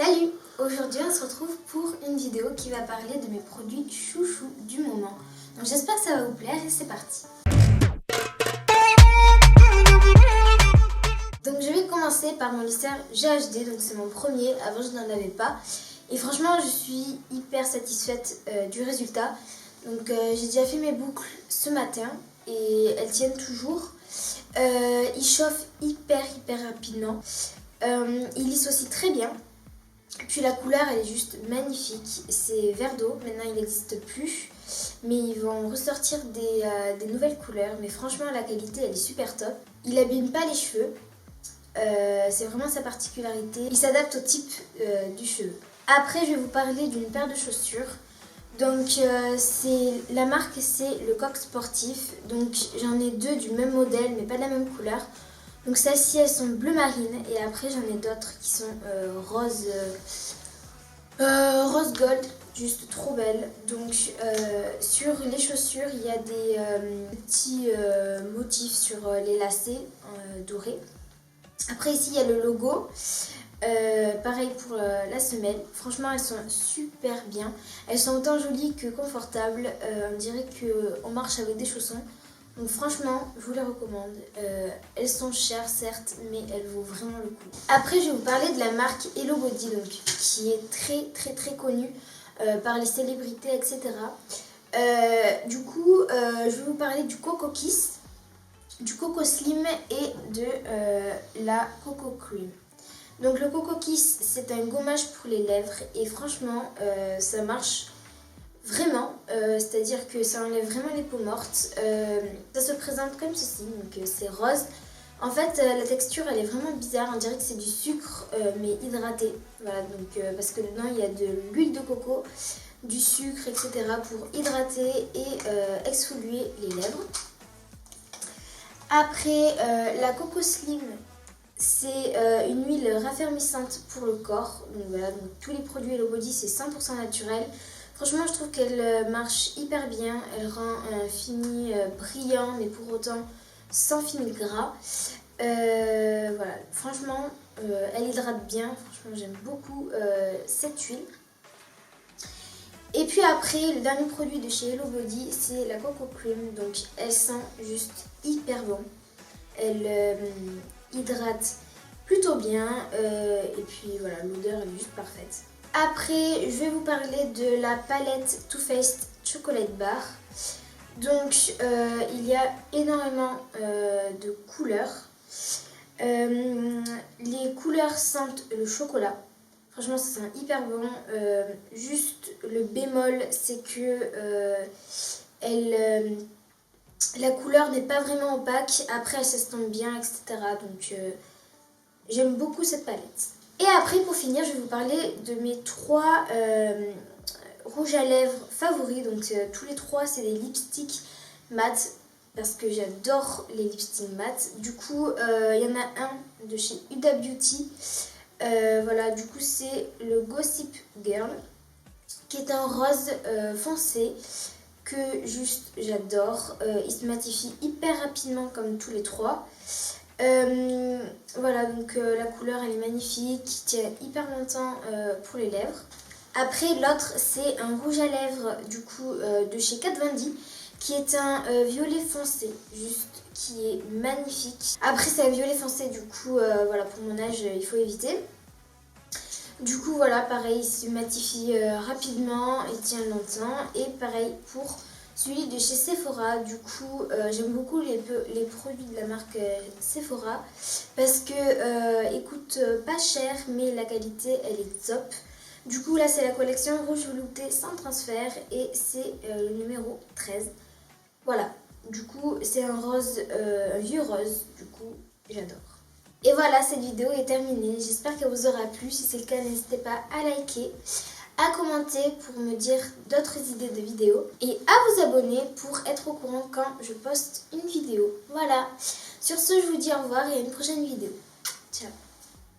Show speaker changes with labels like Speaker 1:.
Speaker 1: Salut! Aujourd'hui on se retrouve pour une vidéo qui va parler de mes produits chouchou du moment. Donc j'espère que ça va vous plaire et c'est parti! Donc je vais commencer par mon lisseur GHD, donc c'est mon premier, avant je n'en avais pas. Et franchement je suis hyper satisfaite du résultat. Donc j'ai déjà fait mes boucles ce matin et elles tiennent toujours. Il chauffe hyper rapidement. Il lisse aussi très bien. Puis la couleur elle est juste magnifique, c'est vert d'eau, maintenant il n'existe plus, mais ils vont ressortir des nouvelles couleurs, mais franchement la qualité elle est super top. Il n'abîme pas les cheveux, c'est vraiment sa particularité, il s'adapte au type du cheveu. Après je vais vous parler d'une paire de chaussures, donc la marque c'est le Coq Sportif, donc j'en ai deux du même modèle mais pas de la même couleur. Donc celles-ci elles sont bleu marine et après j'en ai d'autres qui sont rose gold, juste trop belles. Donc sur les chaussures il y a des petits motifs sur les lacets dorés. Après ici il y a le logo, pareil pour la semelle. Franchement elles sont super bien, elles sont autant jolies que confortables, on dirait qu'on marche avec des chaussons. Donc franchement, je vous les recommande. Elles sont chères certes, mais elles vaut vraiment le coup. Après, je vais vous parler de la marque Hello Body, donc, qui est très connue par les célébrités, etc. Du coup, je vais vous parler du Coco Kiss, du Coco Slim et de la Coco Cream. Donc le Coco Kiss, c'est un gommage pour les lèvres et franchement, ça marche vraiment, c'est-à-dire que ça enlève vraiment les peaux mortes. Ça se présente comme ceci, donc c'est rose. En fait, la texture elle est vraiment bizarre, on dirait que c'est du sucre mais hydraté. Voilà, donc parce que dedans il y a de l'huile de coco, du sucre, etc. pour hydrater et exfolier les lèvres. Après, la Coco Slim, c'est une huile raffermissante pour le corps. Donc voilà, donc tous les produits Hello Body c'est 100% naturel. Franchement, je trouve qu'elle marche hyper bien. Elle rend un fini brillant, mais pour autant sans fini gras. Voilà, franchement, elle hydrate bien. Franchement, j'aime beaucoup cette huile. Et puis après, le dernier produit de chez Hello Body, c'est la Coco Cream. Donc, elle sent juste hyper bon. Elle hydrate plutôt bien. Et puis voilà, l'odeur est juste parfaite. Après, je vais vous parler de la palette Too Faced Chocolate Bar. Donc, il y a énormément de couleurs. Les couleurs sentent le chocolat. Franchement, ça sent hyper bon. Juste le bémol, c'est que la couleur n'est pas vraiment opaque. Après, elle s'estompe bien, etc. Donc, j'aime beaucoup cette palette. Et après, pour finir, je vais vous parler de mes 3 rouges à lèvres favoris. Donc tous les 3, c'est des lipsticks mat parce que j'adore les lipsticks mat. Du coup, il y en a un de chez Huda Beauty. Voilà, du coup, c'est le Gossip Girl qui est un rose foncé que juste j'adore. Il se matifie hyper rapidement comme tous les 3. Voilà, donc la couleur elle est magnifique, qui tient hyper longtemps pour les lèvres. Après l'autre c'est un rouge à lèvres du coup de chez Kat Von D qui est un violet foncé, juste qui est magnifique. Après c'est un violet foncé du coup voilà, pour mon âge il faut éviter. Du coup voilà, pareil, il se matifie rapidement, il tient longtemps. Et pareil pour celui de chez Sephora. Du coup j'aime beaucoup les produits de la marque Sephora parce que ils coûtent pas cher mais la qualité elle est top. Du coup là c'est la collection rouge velouté sans transfert et c'est le numéro 13. Voilà, du coup c'est un rose, un vieux rose, du coup j'adore. Et voilà, cette vidéo est terminée, j'espère qu'elle vous aura plu. Si c'est le cas, n'hésitez pas à liker, à commenter pour me dire d'autres idées de vidéos et à vous abonner pour être au courant quand je poste une vidéo. Voilà, sur ce je vous dis au revoir et à une prochaine vidéo. Ciao.